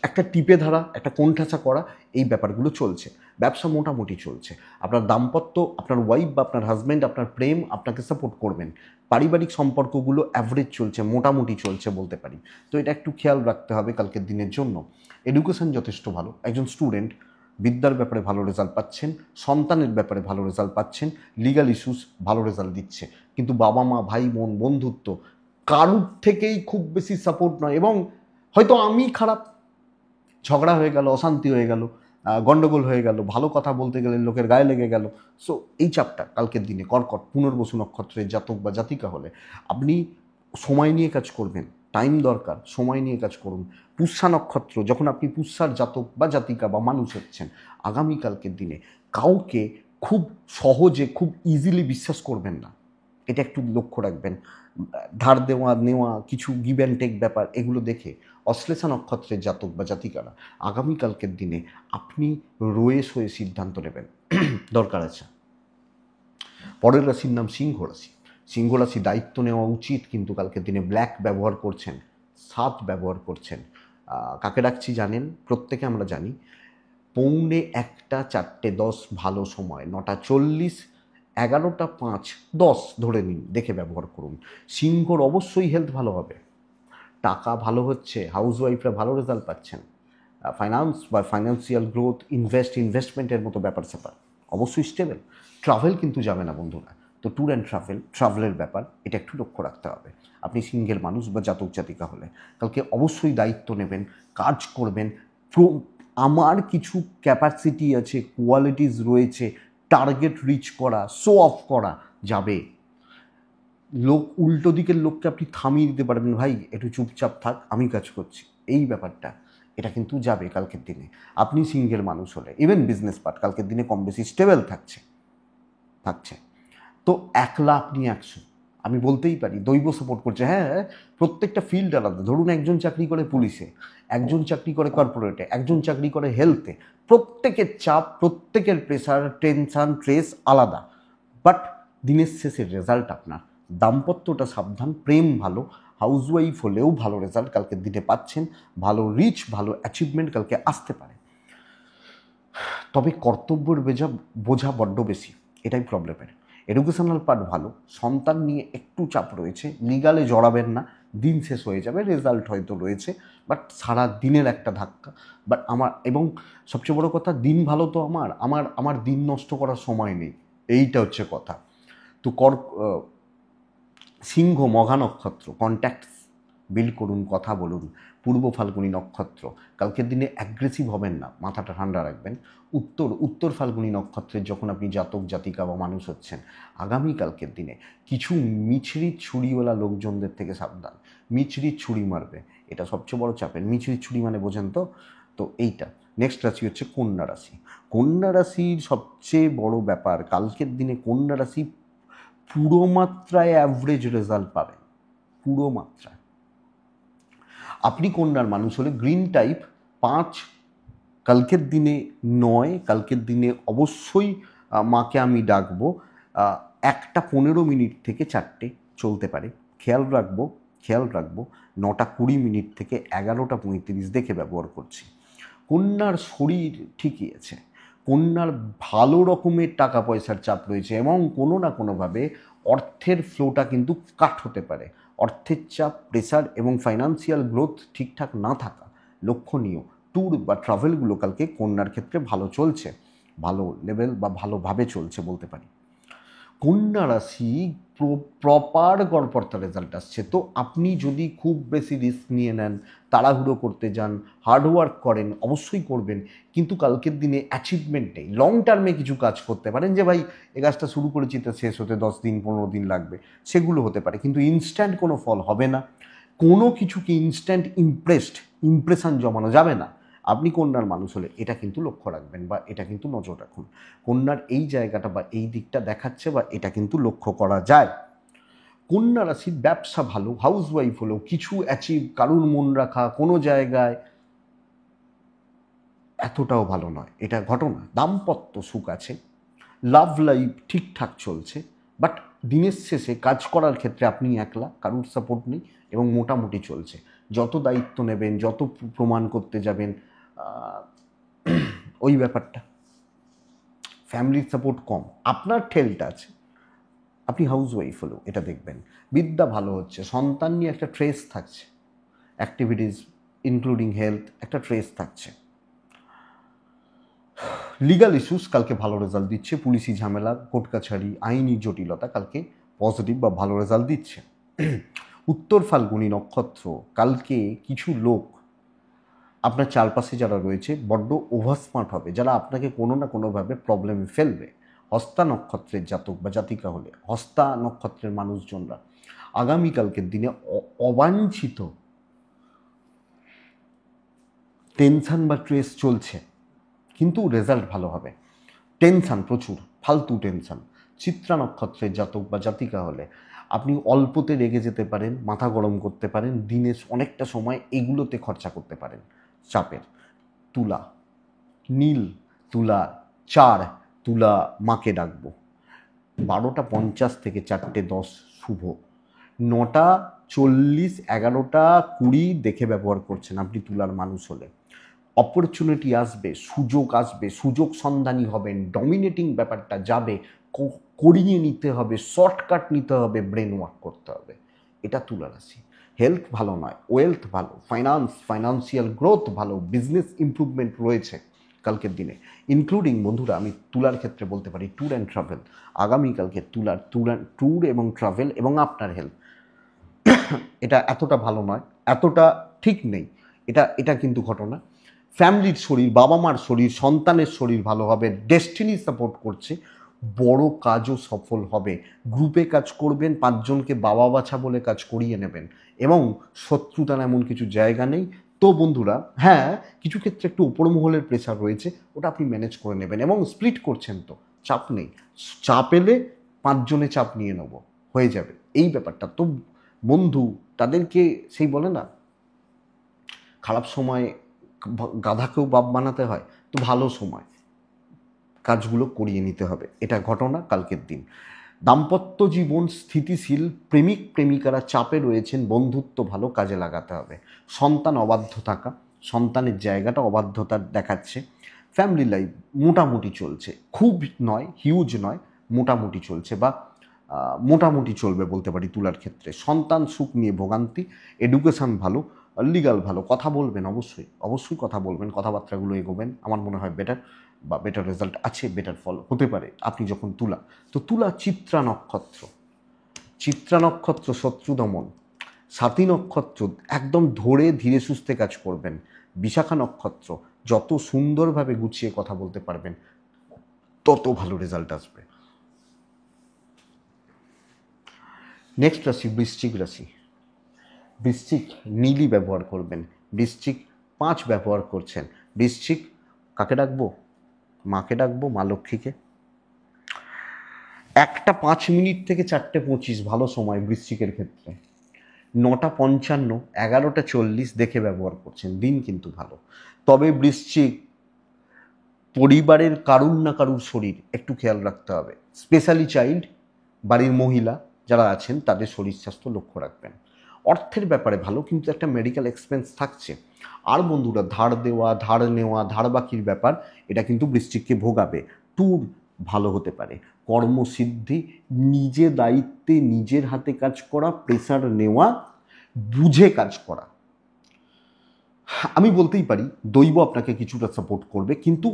একটা টিপে ধরা, একটা কোণঠাসা করা, এই ব্যাপারগুলো চলছে। ব্যবসা মোটামুটি চলছে। আপনার দাম্পত্য, আপনার ওয়াইফ বা আপনার হাজব্যান্ড, আপনার প্রেম আপনাকে সাপোর্ট করবেন। পারিবারিক সম্পর্কগুলো অ্যাভারেজ চলছে, মোটামুটি চলছে বলতে পারি। তো এটা একটু খেয়াল রাখতে হবে কালকের দিনের জন্য। এডুকেশন যথেষ্ট ভালো, একজন স্টুডেন্ট বিদ্যার ব্যাপারে ভালো রেজাল্ট পাচ্ছেন, সন্তানের ব্যাপারে ভালো রেজাল্ট পাচ্ছেন, লিগাল ইস্যুস ভালো রেজাল্ট দিচ্ছে। কিন্তু বাবা মা, ভাই বোন, বন্ধুত্ব কারুর থেকেই খুব বেশি সাপোর্ট নয়, এবং হয়তো আমি খারাপ, ঝগড়া হয়ে গেল, অশান্তি হয়ে গেল, গণ্ডগোল হয়ে গেল, ভালো কথা বলতে গেলে লোকের গায়ে লেগে গেল। সো এই চাপটা কালকের দিনে কর্কট পুনর্বসু নক্ষত্রের জাতক বা জাতিকা হলে আপনি সময় নিয়ে কাজ করবেন, টাইম দরকার, সময় নিয়ে কাজ করুন। পুষ্যা নক্ষত্র, যখন আপনি পুষ্যার জাতক বা জাতিকা বা মানুষ হচ্ছেন, আগামীকালকের দিনে কাউকে খুব সহজে, খুব ইজিলি বিশ্বাস করবেন না, এটা একটু লক্ষ্য রাখবেন। ধার দেওয়া নেওয়া, কিছু গিভ অ্যান্ড টেক ব্যাপার, এগুলো দেখে। অশ্লেষা নক্ষত্রের জাতক বা জাতিকারা আগামীকালকের দিনে আপনি রয়ে সয়ে সিদ্ধান্ত নেবেন, দরকার আছে। পরের রাশির নাম সিংহ রাশি। সিংহ রাশি, দায়িত্ব নেওয়া উচিত, কিন্তু কালকের দিনে ব্ল্যাক ব্যবহার করছেন, 7 ব্যবহার করছেন। কাকে ডাকছি জানেন? প্রত্যেকে আমরা জানি। 1:45, 4:10 ভালো সময়, 9:40, 11টা 5 10 ধরে নিন, দেখে ব্যবহার করুন। সিংহর অবশ্যই হেলথ ভালো হবে, টাকা ভালো হচ্ছে, হাউসওয়াইফরা ভালো রেজাল্ট পাচ্ছেন, ফাইন্যান্স বা ফাইন্যান্সিয়াল গ্রোথ, ইনভেস্টমেন্টের মতো ব্যাপার স্যাপার অবশ্যই স্টেবল। ট্রাভেল কিন্তু যাবে না বন্ধুরা, তো ট্যুর অ্যান্ড ট্রাভেলের ব্যাপার এটা একটু লক্ষ্য রাখতে হবে। আপনি সিঙ্গেল মানুষ বা জাতক জাতিকা হলে কালকে অবশ্যই দায়িত্ব নেবেন, কাজ করবেন। আমার কিছু ক্যাপাসিটি আছে, কোয়ালিটিস রয়েছে, টার্গেট রিচ করা, শো অফ করা যাবে। লোক উল্টো দিকের লোককে আপনি থামিয়ে দিতে পারবেন, ভাই একটু চুপচাপ থাক আমি কাজ করছি, এই ব্যাপারটা এটা কিন্তু যাবে কালকের দিনে। আপনি সিঙ্গেল মানুষ হলে ইভেন বিজনেস পার্ট কালকের দিনে কম বেশি স্টেবল থাকছে। তো 1 লাখ আপনি 100, আমি বলতেই পারি দৈব সাপোর্ট করছে। হ্যাঁ, প্রত্যেকটা ফিল্ড আলাদা। ধরুন একজন চাকরি করে পুলিশে, একজন চাকরি করে কর্পোরেটে, একজন চাকরি করে হেলথে, প্রত্যেকের চাপ, প্রত্যেকের প্রেশার, টেনশন, স্ট্রেস আলাদা, বাট দিনের শেষে রেজাল্ট আপনার। দাম্পত্যটা সাবধান, প্রেম ভালো, হাউসওয়াইফ হলেও ভালো রেজাল্ট কালকের দিনে পাচ্ছেন, ভালো রিচ, ভালো অ্যাচিভমেন্ট কালকে আসতে পারে। তবে কর্তব্যের বোঝা বড্ড বেশি, এটাই প্রবলেমের। এডুকেশনাল পার্ট ভালো, সন্তান নিয়ে একটু চাপ রয়েছে, লিগালে জড়াবেন না, দিন শেষ হয়ে যাবে, রেজাল্ট হয়তো রয়েছে, বাট সারা দিনের একটা ধাক্কা। বাট আমার, এবং সবচেয়ে বড় কথা, দিন ভালো তো আমার দিন নষ্ট করার সময় নেই, এইটা হচ্ছে কথা। তো সিংহ মঘা নক্ষত্র, কন্ট্যাক্টস বিল্ড করুন, কথা বলুন। পূর্ব ফাল্গুনী নক্ষত্র, কালকের দিনে অ্যাগ্রেসিভ হবেন না, মাথাটা ঠান্ডা রাখবেন। উত্তর ফাল্গুনী নক্ষত্রের যখন আপনি জাতক জাতিকা বা মানুষ হচ্ছেন, আগামীকালকের দিনে কিছু মিছরি ছুরিওয়ালা লোকজনদের থেকে সাবধান। মিছরি ছুরি মারবে, এটা সবচেয়ে বড় চাপের। মিছরি ছুরি মানে বোঝেন তো? তো এইটা। নেক্সট রাশি হচ্ছে কন্যা রাশি। কন্যা রাশির সবচেয়ে বড় ব্যাপার, কালকের দিনে কন্যা রাশি পুরো মাত্রায় অ্যাভারেজ রেজাল্ট পাবেন, পুরো মাত্রায়। আপনি কন্যার মানুষ হলে গ্রিন টাইপ 5, কালকের দিনে 9, কালকের দিনে অবশ্যই মাকে আমি ডাকবো 1টা 15 মিনিট থেকে 4টে চলতে পারে, খেয়াল রাখবো। 9টা 20 মিনিট থেকে 11টা 35 দেখে ব্যবহার করছি। কন্যার শরীর ঠিকই আছে, কন্যার ভালো রকমের টাকা পয়সার চাপ রয়েছে, এবং কোনো না কোনোভাবে অর্থের ফ্লোটা কিন্তু কাট হতে পারে। অর্থের চাপ, প্রেসার এবং ফাইন্যান্সিয়াল গ্রোথ ঠিকঠাক না থাকা লক্ষণীয়। ট্যুর বা ট্রাভেলগুলো কালকে কন্যার ক্ষেত্রে ভালো চলছে, ভালো লেভেল বা ভালোভাবে চলছে বলতে পারি। কন্যা রাশি প্রপার গড়পড়তা রেজাল্ট আসছে। তো আপনি যদি খুব বেশি রিস্ক নিয়ে নেন, তাড়াহুড়ো করতে যান, হার্ডওয়ার্ক করেন, অবশ্যই করবেন, কিন্তু কালকের দিনে অ্যাচিভমেন্ট নেই। লং টার্মে কিছু কাজ করতে পারেন, যে ভাই এই কাজটা শুরু করেছি তা শেষ হতে 10 দিন 15 দিন লাগবে, সেগুলো হতে পারে, কিন্তু ইনস্ট্যান্ট কোনো ফল হবে না। কোনো কিছুকে ইনস্ট্যান্ট ইমপ্রেশন জমানো যাবে না। আপনি কন্যার মানুষ হলে এটা কিন্তু লক্ষ্য রাখবেন, বা এটা কিন্তু নজর রাখুন। কন্যার এই জায়গাটা বা এই দিকটা দেখাচ্ছে, বা এটা কিন্তু লক্ষ্য করা যায়। কন্যা রাশির ব্যবসা ভালো, হাউসওয়াইফ হলেও কিছু অ্যাচিভ, কারুর মন রাখা কোনো জায়গায় এতটাও ভালো নয়, এটা ঘটনা। দাম্পত্য সুখ আছে, লাভ লাইফ ঠিকঠাক চলছে, বাট দিনের শেষে কাজ করার ক্ষেত্রে আপনি একলা, কারুর সাপোর্ট নেই, এবং মোটামুটি চলছে। যত দায়িত্ব নেবেন, যত প্রমাণ করতে যাবেন, ওই ব্যাপারটা। ফ্যামিলির সাপোর্ট কম, আপনার ঠেলটা আছে। আপনি হাউসওয়াইফ হলেও এটা দেখবেন, বিদ্যা ভালো হচ্ছে, সন্তান নিয়ে একটা ট্রেস থাকছে, অ্যাক্টিভিটিস ইনক্লুডিং হেলথ একটা ট্রেস থাকছে। লিগাল ইস্যুস কালকে ভালো রেজাল্ট দিচ্ছে, পুলিশি ঝামেলা, কোর্ট কাছারি, আইনি জটিলতা কালকে পজিটিভ বা ভালো রেজাল্ট দিচ্ছে। উত্তর ফাল্গুনী নক্ষত্র, কালকে কিছু লোক আপনার চারপাশে যারা রয়েছে বড্ড ওভারস্মার্ট হবে, যারা আপনাকে কোনো না কোনোভাবে প্রবলেমে ফেলবে। হস্তা নক্ষত্রের জাতক বা জাতিকা হলে, হস্তা নক্ষত্রের মানুষজনরা আগামীকালকের দিনে অবাঞ্ছিত টেনশন বা স্ট্রেস চলছে, কিন্তু রেজাল্ট ভালো হবে। টেনশন প্রচুর, ফালতু টেনশন। চিত্রা নক্ষত্রের জাতক বা জাতিকা হলে আপনি অল্পতে রেগে যেতে পারেন, মাথা গরম করতে পারেন, দিনে অনেকটা সময় এগুলোতে খরচা করতে পারেন চাপের। তুলা, নীল তুলা 4, তুলা মাকে ডাকবো। 12টা 50 থেকে 4টে 10 শুভ। 9টা 40, 11টা 20 দেখে ব্যবহার করছেন আপনি তুলার মানুষ হলে। অপরচুনিটি আসবে, সুযোগ আসবে, সুযোগ সন্ধানী হবেন, ডমিনেটিং ব্যাপারটা যাবে, করিয়ে নিতে হবে, শর্টকাট নিতে হবে, ব্রেন ওয়ার্ক করতে হবে, এটা তুলা রাশি। হেলথ ভালো নয়, ওয়েলথ ভালো, ফাইন্যান্সিয়াল গ্রোথ ভালো, বিজনেস ইমপ্রুভমেন্ট রয়েছে কালকের দিনে, ইনক্লুডিং বন্ধুরা আমি তুলার ক্ষেত্রে বলতে পারি ট্যুর অ্যান্ড ট্রাভেল। আগামীকালকে ট্যুর এবং ট্রাভেল এবং আপনার হেলথ এটা এতটা ভালো নয়, এতটা ঠিক নেই, এটা কিন্তু ঘটনা। ফ্যামিলির শরীর, বাবা মার শরীর, সন্তানের শরীর ভালো হবে, ডেস্টিনি সাপোর্ট করছে, বড় কাজও সফল হবে। গ্রুপে কাজ করবেন, 5 জনকে বাবা বাছা বলে কাজ করিয়ে নেবেন, এবং শত্রুতার এমন কিছু জায়গা নেই। তো বন্ধুরা হ্যাঁ, কিছু ক্ষেত্রে একটু উপর মহলের প্রেশার রয়েছে, ওটা আপনি ম্যানেজ করে নেবেন, এবং স্প্লিট করছেন তো চাপ নেই, চাপ এলে 5 জনে চাপ নিয়ে নেব, হয়ে যাবে এই ব্যাপারটা। তো বন্ধু তাদেরকে সেই বলে না, খারাপ সময় গাধাকেও বাপ বানাতে হয়, তো ভালো সময় কাজগুলো করিয়ে নিতে হবে, এটা ঘটনা কালকের দিন। দাম্পত্য জীবন স্থিতিশীল, প্রেমিক প্রেমিকারা চাপে রয়েছেন, বন্ধুত্ব ভালো, কাজে লাগাতে হবে। সন্তান অবাধ্য থাকা, সন্তানের জায়গাটা অবাধ্যতার দেখাচ্ছে। ফ্যামিলি লাইফ মোটামুটি চলছে, খুব নয়, হিউজ নয়, মোটামুটি চলছে, বা মোটামুটি চলবে বলতে পারি তুলার ক্ষেত্রে। সন্তান সুখ নিয়ে ভোগান্তি, এডুকেশান ভালো, লিগাল ভালো, কথা বলবেন, অবশ্যই কথা বলবেন, কথাবার্তাগুলো এগোবেন, আমার মনে হয় বেটার রেজাল্ট আছে, বেটার ফল হতে পারে আপনি যখন তুলা। তো তুলা চিত্রা নক্ষত্র শত্রু দমন, স্বাতী নক্ষত্র একদম ধরে ধীরে সুস্থে কাজ করবেন, বিশাখা নক্ষত্র যত সুন্দরভাবে গুছিয়ে কথা বলতে পারবেন তত ভালো রেজাল্ট আসবে। নেক্সট রাশি বৃশ্চিক রাশি। বৃশ্চিক নীলই ব্যবহার করবেন, বৃশ্চিক 5 ব্যবহার করছেন। বৃশ্চিক কাকে ডাকবো? মাকে ডাকবো, মা লক্ষ্মীকে। 1:05 থেকে 4:25 ভালো সময় বৃশ্চিকের ক্ষেত্রে। 9:55, 11:40 দেখে ব্যবহার করছেন, দিন কিন্তু ভালো। তবে বৃশ্চিক পরিবারের কারুর না কারুর শরীর একটু খেয়াল রাখতে হবে, স্পেশালি চাইল্ড, বাড়ির মহিলা যারা আছেন তাদের শরীর স্বাস্থ্য লক্ষ্য রাখবেন। অর্থের ব্যাপারে ভালো, কিন্তু একটা মেডিকেল এক্সপেন্স থাকছে। আর বন্ধুরা ধার দেওয়া, ধার নেওয়া, ধার বাকির ব্যাপার, এটা কিন্তু বৃশ্চিককে ভোগাবে। ট্যুর ভালো হতে পারে, কর্মসিদ্ধি, নিজে দায়িত্বে নিজের হাতে কাজ করা, প্রেসার নেওয়া, বুঝে কাজ করা। আমি বলতেই পারি দৈব আপনাকে কিছুটা সাপোর্ট করবে, কিন্তু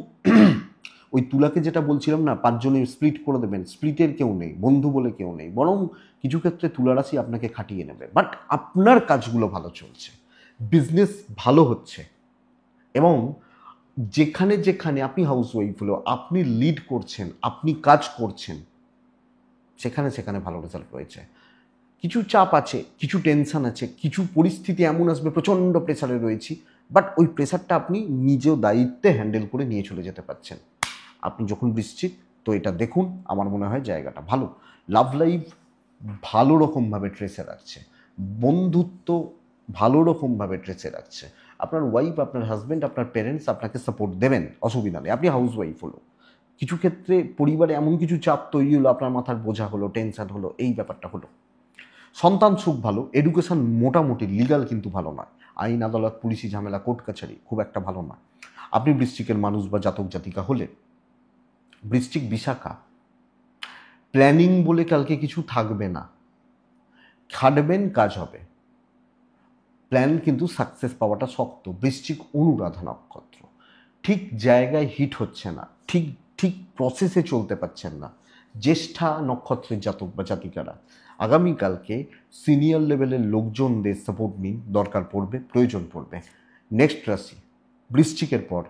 ওই তুলাকে যেটা বলছিলাম না, 5 জনে স্প্লিট করে দেবেন, স্প্লিটের কেউ নেই, বন্ধু বলে কেউ নেই, বরং কিছু ক্ষেত্রে তুলারাশি আপনাকে খাটিয়ে নেবে। বাট আপনার কাজগুলো ভালো চলছে, বিজনেস ভালো হচ্ছে, এবং যেখানে যেখানে আপনি হাউস ওয়াইফ হলো, আপনি লিড করছেন, আপনি কাজ করছেন, সেখানে সেখানে ভালো রেজাল্ট রয়েছে। কিছু চাপ আছে, কিছু টেনশন আছে, কিছু পরিস্থিতি এমন আসবে প্রচণ্ড প্রেসারে রয়েছি, বাট ওই প্রেসারটা আপনি নিজেও দায়িত্বে হ্যান্ডেল করে নিয়ে চলে যেতে পারছেন আপনি যখন বৃশ্চিক। তো এটা দেখুন, আমার মনে হয় জায়গাটা ভালো। লাভ লাইফ ভালো রকমভাবে ট্রেসে রাখছে, বন্ধুত্ব ভালো রকমভাবে ট্রেসে রাখছে। আপনার ওয়াইফ, আপনার হাজব্যান্ড, আপনার পেরেন্টস আপনাকে সাপোর্ট দেবেন, অসুবিধা নেই। আপনি হাউস ওয়াইফ হলো, কিছু ক্ষেত্রে পরিবারে এমন কিছু চাপ তৈরি হলো, আপনার মাথার বোঝা হলো, টেনশন হলো, এই ব্যাপারটা হলো। সন্তান সুখ ভালো, এডুকেশন মোটামুটি, লিগাল কিন্তু ভালো নয়, আইন আদালত, পুলিশি ঝামেলা, কোর্ট কাছারি খুব একটা ভালো নয়। আপনি বৃশ্চিকের মানুষ বা জাতক জাতিকা হলে, বৃশ্চিক বিশাখা, প্ল্যানিং বলে কালকে কিছু থাকবে না, খাটবেন, কাজ হবে, প্ল্যান কিন্তু সাকসেস পাওয়াটা শক্ত। বৃশ্চিক অনুরাধা নক্ষত্র, ঠিক জায়গায় হিট হচ্ছে না, ঠিক ঠিক প্রসেসে চলতে পারছেন না। জ্যেষ্ঠা নক্ষত্রের জাতক বা জাতিকারা আগামীকালকে সিনিয়র লেভেলের লোকজনদের সাপোর্ট নিন, দরকার পড়বে, প্রয়োজন পড়বে। নেক্সট রাশি বৃশ্চিকের পর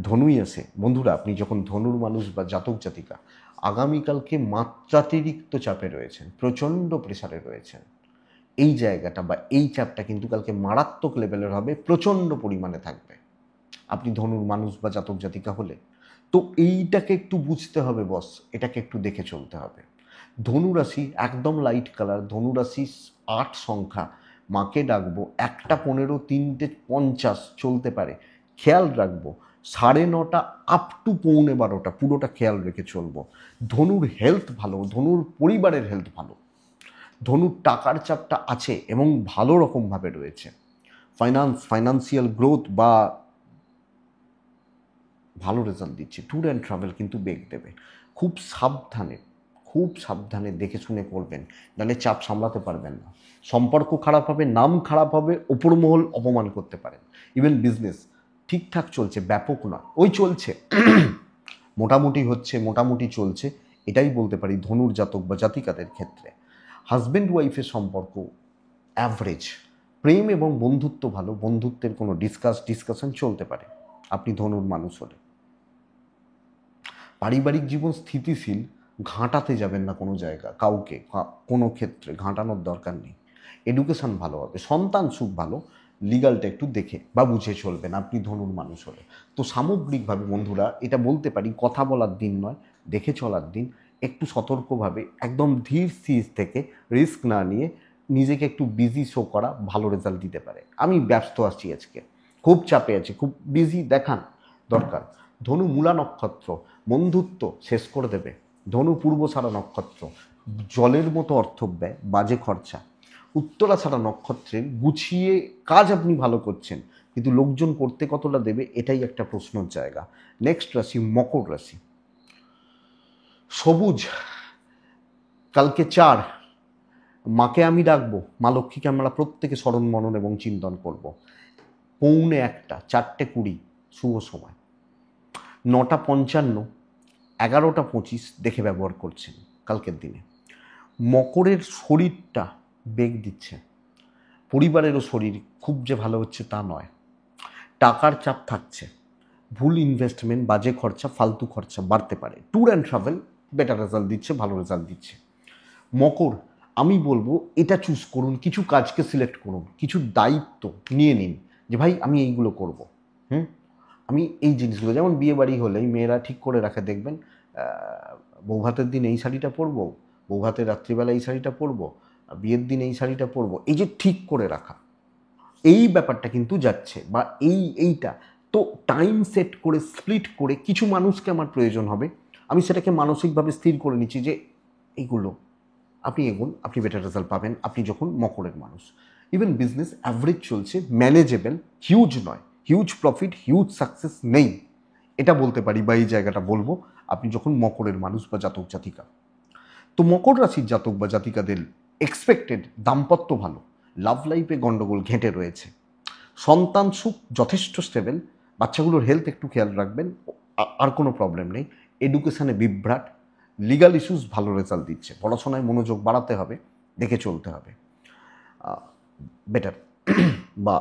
ধনুই আসে। বন্ধুরা আপনি যখন ধনুর মানুষ বা জাতক জাতিকা, আগামীকালকে মাত্রাতিরিক্ত চাপে রয়েছেন, প্রচণ্ড প্রেসারে রয়েছেন, এই জায়গাটা বা এই চাপটা কিন্তু কালকে মারাত্মক লেভেলের হবে, প্রচণ্ড পরিমাণে থাকবে আপনি ধনুর মানুষ বা জাতক জাতিকা হলে। তো এইটাকে একটু বুঝতে হবে বস, এটাকে একটু দেখে চলতে হবে। ধনুরাশি একদম লাইট কালার, ধনুরাশি 8 সংখ্যা, মাকে ডাকবো, 1:15, 3:50 চলতে পারে, খেয়াল রাখবো। 9:30 আপ টু 11:15 পুরোটা খেয়াল রেখে চলবো। ধনুর হেলথ ভালো, ধনুর পরিবারের হেলথ ভালো, ধনুর টাকার চাপটা আছে এবং ভালো রকমভাবে রয়েছে। ফাইন্যান্সিয়াল গ্রোথ বা ভালো রেজাল্ট দিচ্ছে। ট্যুর অ্যান্ড ট্রাভেল কিন্তু বেগ দেবে। খুব সাবধানে দেখে শুনে করবেন, নাহলে চাপ সামলাতে পারবেন না। সম্পর্ক খারাপ হবে, নাম খারাপ হবে, ওপর মহল অপমান করতে পারেন। ইভেন বিজনেস ঠিকঠাক চলছে, ব্যাপক নয়, ওই চলছে, মোটামুটি হচ্ছে, মোটামুটি চলছে, এটাই বলতে পারি ধনুর জাতক বা জাতিকাদের ক্ষেত্রে। হাজব্যান্ড ওয়াইফের সম্পর্ক অ্যাভারেজ। প্রেম এবং বন্ধুত্ব ভালো, বন্ধুত্বের কোনো ডিসকাশন চলতে পারে আপনি ধনুর মানুষ হলে। পারিবারিক জীবন স্থিতিশীল, ঘাঁটাতে যাবেন না কোনো জায়গা, কাউকে কোনো ক্ষেত্রে ঘাঁটানোর দরকার নেই। এডুকেশান ভালো হবে, সন্তান সুখ ভালো, লিগালটা একটু দেখে বা বুঝে চলবেন আপনি ধনুর মানুষ হলে। তো সামগ্রিকভাবে বন্ধুরা এটা বলতে পারি, কথা বলার দিন নয়, দেখে চলার দিন। একটু সতর্কভাবে, একদম ধীর স্থির থেকে, রিস্ক না নিয়ে নিজেকে একটু বিজি শো করা ভালো রেজাল্ট দিতে পারে। আমি ব্যস্ত আছি আজকে, খুব চাপে আছি, খুব বিজি দেখান দরকার। ধনু মূলা নক্ষত্র, বন্ধুত্ব শেষ করে দেবে। ধনু পূর্বসারা নক্ষত্র, জলের মতো অর্থব্যয়, বাজে খরচা। উত্তরাষাঢ়া নক্ষত্রের গুছিয়ে কাজ আপনি ভালো করছেন, কিন্তু লোকজন করতে কতটা দেবে এটাই একটা প্রশ্নের জায়গা। নেক্সট রাশি মকর রাশি। সবুজ, কালকে 4, মাকে আমি ডাকবো, মা লক্ষ্মীকে আমরা প্রত্যেকে স্মরণ মনন এবং চিন্তন করব। 1:45, 4:20 শুভ সময়। 9:55, 11:25 দেখে ব্যবহার করছেন কালকের দিনে। মকরের শরীরটা বেগ দিচ্ছে, পরিবারেরও শরীর খুব যে ভালো হচ্ছে তা নয়। টাকার চাপ থাকছে, ভুল ইনভেস্টমেন্ট, বাজে খরচা, ফালতু খরচা বাড়তে পারে। Tour and travel better result দিচ্ছে, ভালো রেজাল্ট দিচ্ছে। মকর, আমি বলবো এটা চুজ করুন, কিছু কাজকে সিলেক্ট করুন, কিছু দায়িত্ব নিয়ে নিন যে ভাই আমি এইগুলো করব, আমি এই জিনিসগুলো, যেমন বিয়ে বাড়ি হলেই মেয়েরা ঠিক করে রাখে, দেখবেন বৌভাতের দিন এই শাড়িটা পরবো, বৌভাতের রাত্রিবেলা এই শাড়িটা পরবো, বিয়ের দিন এই শাড়িটা পরবো, এই যে ঠিক করে রাখা, এই ব্যাপারটা কিন্তু যাচ্ছে। বা এইটা তো টাইম সেট করে, স্প্লিট করে, কিছু মানুষকে আমার প্রয়োজন হবে, আমি সেটাকে মানসিকভাবে স্থির করে নিচ্ছি যে এইগুলো আপনি এগুন, আপনি বেটার রেজাল্ট পাবেন আপনি যখন মকরের মানুষ। ইভেন বিজনেস অ্যাভারেজ চলছে, ম্যানেজেবল, হিউজ নয়, হিউজ প্রফিট, হিউজ সাকসেস নেই, এটা বলতে পারি, বা এই জায়গাটা বলবো আপনি যখন মকরের মানুষ বা জাতক জাতিকা। তো মকর রাশির জাতক বা জাতিকাদের এক্সপেক্টেড দাম্পত্য ভালো, লাভ লাইফে গন্ডগোল ঘেঁটে রয়েছে, সন্তান সুখ যথেষ্ট স্টেবল, বাচ্চাগুলোর হেলথ একটু খেয়াল রাখবেন, আর কোনো প্রবলেম নেই। এডুকেশানে বিভ্রাট, লিগাল ইস্যুস ভালো রেজাল্ট দিচ্ছে, পড়াশোনায় মনোযোগ বাড়াতে হবে, দেখে চলতে হবে, বেটার বা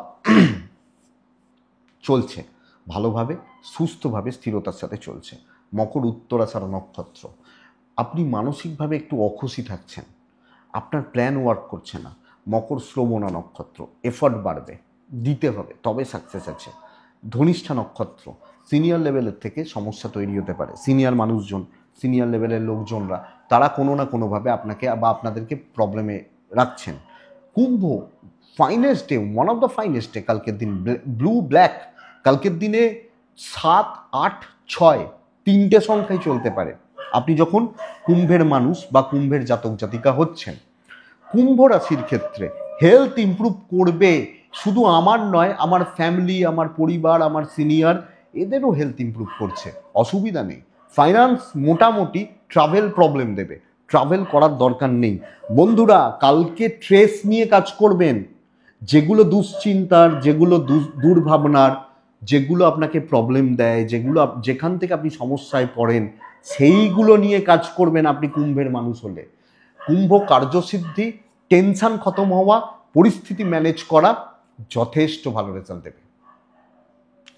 চলছে ভালোভাবে, সুস্থভাবে, স্থিরতার সাথে চলছে। মকর উত্তরাষাঢ়া নক্ষত্র, আপনি মানসিকভাবে একটু অখুশি থাকছেন, আপনার প্ল্যান ওয়ার্ক করছে না। মকর শ্রবণা নক্ষত্র, এফর্ট বাড়বে, দিতে হবে, তবে সাকসেস আছে। ধনিষ্ঠা নক্ষত্র, সিনিয়র লেভেলের থেকে সমস্যা তৈরি হতে পারে, সিনিয়র মানুষজন, সিনিয়র লেভেলের লোকজনরা, তারা কোনো না কোনোভাবে আপনাকে বা আপনাদেরকে প্রবলেমে রাখছেন। কুম্ভ, finest day, one of the finest day কালকের দিন, ব্লু ব্ল্যাক, কালকের দিনে 7, 8, 6 তিনটে সংখ্যায় চলতে পারে আপনি যখন কুম্ভের মানুষ বা কুম্ভের জাতক জাতিকা হচ্ছেন। কুম্ভ রাশির ক্ষেত্রে হেলথ ইমপ্রুভ করবে, শুধু আমার নয়, আমার ফ্যামিলি, আমার পরিবার, আমার সিনিয়র, এদেরও হেলথ ইমপ্রুভ করছে, অসুবিধা নেই। ফাইন্যান্স মোটামুটি, ট্রাভেল প্রবলেম দেবে, ট্রাভেল করার দরকার নেই। বন্ধুরা কালকে ট্রেস নিয়ে কাজ করবেন, যেগুলো দুশ্চিন্তার, যেগুলো দুর্ভাবনার, যেগুলো আপনাকে প্রবলেম দেয়, যেগুলো যেখান থেকে আপনি সমস্যায় পড়েন, সেইগুলো নিয়ে কাজ করবেন আপনি কুম্ভের মানুষ হলে। কুম্ভ কার্যসিদ্ধি, টেনশন খতম হওয়া, পরিস্থিতি ম্যানেজ করা, যথেষ্ট ভালো রেজাল্ট দেবে,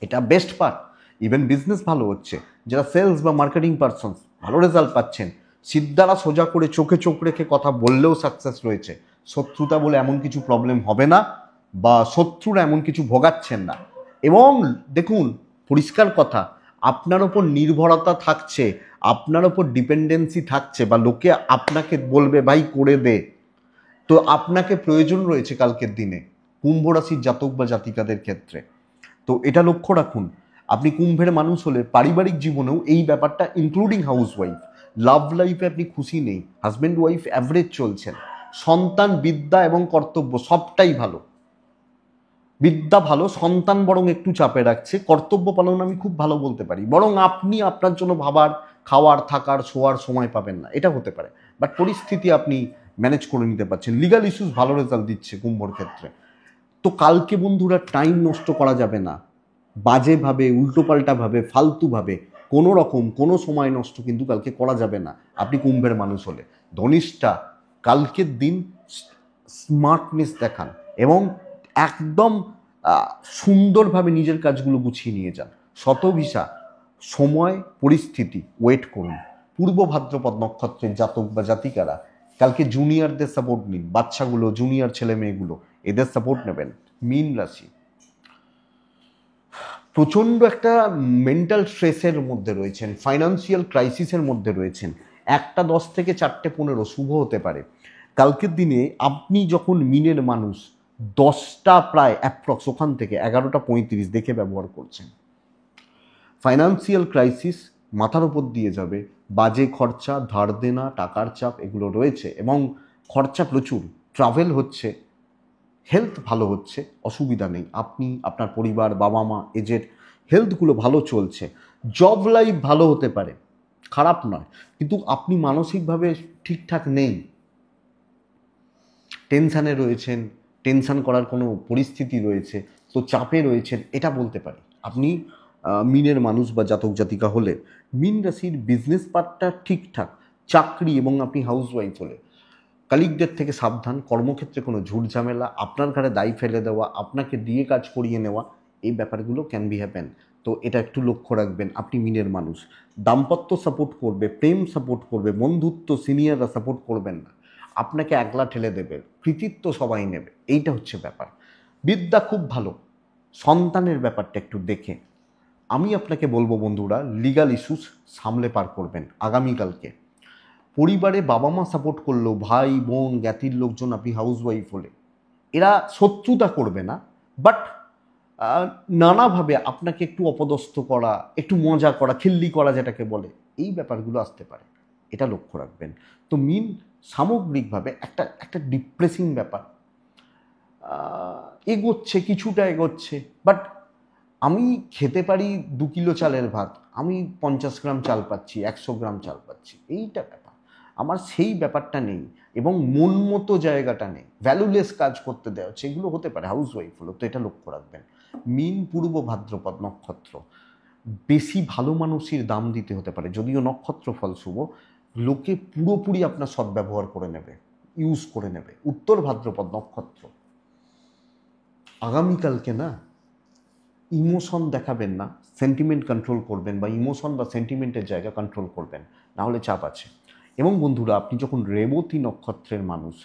এটা বেস্ট পার্ট। ইভেন বিজনেস ভালো হচ্ছে, যারা সেলস বা মার্কেটিং পারসন ভালো রেজাল্ট পাচ্ছেন, সিদ্ধারা সোজা করে চোখে চোখ রেখে কথা বললেও সাকসেস রয়েছে। শত্রুতা বলে এমন কিছু প্রবলেম হবে না, বা শত্রুরা এমন কিছু ভোগাচ্ছেন না। এবং দেখুন, পরিষ্কার কথা, আপনার ওপর নির্ভরতা থাকছে, আপনার ওপর ডিপেন্ডেন্সি থাকছে, বা লোকে আপনাকে বলবে ভাই করে দে, তো আপনাকে প্রয়োজন রয়েছে কালকের দিনে কুম্ভ রাশির জাতক বা জাতিকাদের ক্ষেত্রে। তো এটা লক্ষ্য রাখুন, আপনি কুম্ভের মানুষ হলে পারিবারিক জীবনেও এই ব্যাপারটা, ইনক্লুডিং হাউস ওয়াইফ, লাভ লাইফে আপনি খুশি নেই, হাজব্যান্ড ওয়াইফ অ্যাভারেজ চলছেন, সন্তান, বিদ্যা এবং কর্তব্য সবটাই ভালো। বিদ্যা ভালো, সন্তান বরং একটু চাপে রাখছে, কর্তব্য পালন আমি খুব ভালো বলতে পারি, বরং আপনি আপনার জন্য ভাবার, খাওয়ার, থাকার, শোয়ার সময় পাবেন না, এটা হতে পারে। বাট পরিস্থিতি আপনি ম্যানেজ করে নিতে পারছেন। লিগাল ইস্যুস ভালো রেজাল্ট দিচ্ছে কুম্ভর ক্ষেত্রে। তো কালকে বন্ধুরা টাইম নষ্ট করা যাবে না বাজেভাবে, উল্টোপাল্টাভাবে, ফালতুভাবে। কোনো রকম কোনো সময় নষ্ট কিন্তু কালকে করা যাবে না আপনি কুম্ভের মানুষ হলে। ধনিষ্ঠা, কালকের দিন স্মার্টনেস দেখান এবং একদম সুন্দরভাবে নিজের কাজগুলো গুছিয়ে নিয়ে যান। শতভিসা, সময় পরিস্থিতি ওয়েট করুন। পূর্ব ভাদ্রপদ নক্ষত্রের জাতক বা জাতিকারা কালকে জুনিয়রদের সাপোর্ট নিন, বাচ্চাগুলো, জুনিয়র ছেলে মেয়েগুলো, এদের সাপোর্ট নেবেন। মীন রাশি প্রচণ্ড একটা মেন্টাল স্ট্রেসের মধ্যে রয়েছেন, ফাইন্যান্সিয়াল ক্রাইসিসের মধ্যে রয়েছেন। 1টা 10 থেকে 4টে 15 শুভ হতে পারে কালকের দিনে। আপনি যখন মিনের মানুষ, 10টা প্রায় অ্যাপ্রক্স ওখান থেকে 11টা 35 দেখে ব্যবহার করছেন। ফাইন্যান্সিয়াল ক্রাইসিস মাথার উপর দিয়ে যাবে, বাজে খরচা, ধার দেনা, টাকার চাপ এগুলো রয়েছে এবং খরচা প্রচুর। ট্রাভেল হচ্ছে, হেলথ ভালো হচ্ছে, অসুবিধা নেই। আপনি, আপনার পরিবার, বাবা মা, এজের হেলথগুলো ভালো চলছে। জব লাইফ ভালো হতে পারে, খারাপ নয়, কিন্তু আপনি মানসিকভাবে ঠিকঠাক নেই, টেনশানে রয়েছেন, টেনশান করার কোনো পরিস্থিতি রয়েছে, তো চাপে রয়েছেন, এটা বলতে পারি। আপনি মিনের মানুষ বা জাতক জাতিকা হলে, মিন রাশির বিজনেস পার্টটা ঠিকঠাক, চাকরি এবং আপনি হাউসওয়াইফ হলে কালিকদের থেকে সাবধান। কর্মক্ষেত্রে কোনো ঝুট ঝামেলা, আপনার ঘাড়ে দায় ফেলে দেওয়া, আপনাকে দিয়ে কাজ করিয়ে নেওয়া, এই ব্যাপারগুলো ক্যান বি হ্যাপেন। তো এটা একটু লক্ষ্য রাখবেন। আপনি মিনের মানুষ, দাম্পত্য সাপোর্ট করবে, প্রেম সাপোর্ট করবে, বন্ধুত্ব সিনিয়ররা সাপোর্ট করবেন না, আপনাকে একলা ঠেলে দেবে, কৃতিত্ব সবাই নেবে, এইটা হচ্ছে ব্যাপার। বিদ্যা খুব ভালো, সন্তানের ব্যাপারটা একটু দেখে আমি আপনাকে বলবো বন্ধুরা, লিগাল ইস্যুস সামলে পার করবেন আগামীকালকে। পরিবারে বাবা মা সাপোর্ট করলো, ভাই বোন জ্ঞাতির লোকজন, আপনি হাউসওয়াইফ হলে, এরা শত্রুতা করবে না, বাট নানাভাবে আপনাকে একটু অপদস্থ করা, একটু মজা করা, খিল্লি করা যেটাকে বলে, এই ব্যাপারগুলো আসতে পারে, এটা লক্ষ্য রাখবেন। তো মিন সামগ্রিকভাবে একটা একটা ডিপ্রেসিং ব্যাপার, এগোচ্ছে, কিছুটা এগোচ্ছে, বাট আমি খেতে পারি 2 কিলো চালের ভাত, আমি 50 গ্রাম চাল পাচ্ছি, 100 গ্রাম চাল পাচ্ছি, এইটা ব্যাপার। আমার সেই ব্যাপারটা নেই এবং মন মতো জায়গাটা নেই, ভ্যালুলেস কাজ করতে দেওয়া হচ্ছে, এগুলো হতে পারে হাউসওয়াইফ হলো, তো এটা লক্ষ্য রাখবেন। মিন পূর্ব ভাদ্রপদ নক্ষত্র, বেশি ভালো মানুষের দাম দিতে হতে পারে, যদিও নক্ষত্র ফল শুভ, লোকে পুরোপুরি আপনার সদ্ব্যবহার করে নেবে, ইউজ করে নেবে। উত্তর ভাদ্রপদ নক্ষত্র, আগামীকালকে না ইমোশন দেখাবেন না, সেন্টিমেন্ট কন্ট্রোল করবেন, বা ইমোশন বা সেন্টিমেন্টের জায়গা কন্ট্রোল করবেন, না হলে চাপ আছে। এবং বন্ধুরা, আপনি যখন রেবতী নক্ষত্রের মানুষ,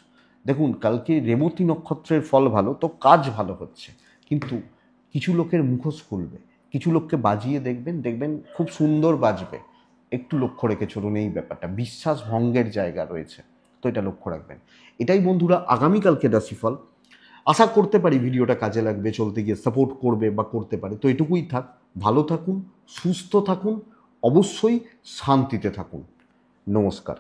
দেখুন কালকে রেবতী নক্ষত্রের ফল ভালো, তো কাজ ভালো হচ্ছে, কিন্তু কিছু লোকের মুখোশ খুলবে, কিছু লোককে বাজিয়ে দেখবেন, দেখবেন খুব সুন্দর বাজবে, একটু লক্ষ্য রেখে চলুন এই ব্যাপারটা, বিশ্বাস ভঙ্গের জায়গা রয়েছে, তো এটা লক্ষ্য রাখবেন। এটাই বন্ধুরা আগামীকালকে রাশিফল। আশা করতে পারি ভিডিওটা কাজে লাগবে, চলতে গিয়ে সাপোর্ট করবে বা করতে পারে। তো এটুকুই থাক, ভালো থাকুন, সুস্থ থাকুন, অবশ্যই শান্তিতে থাকুন। নমস্কার।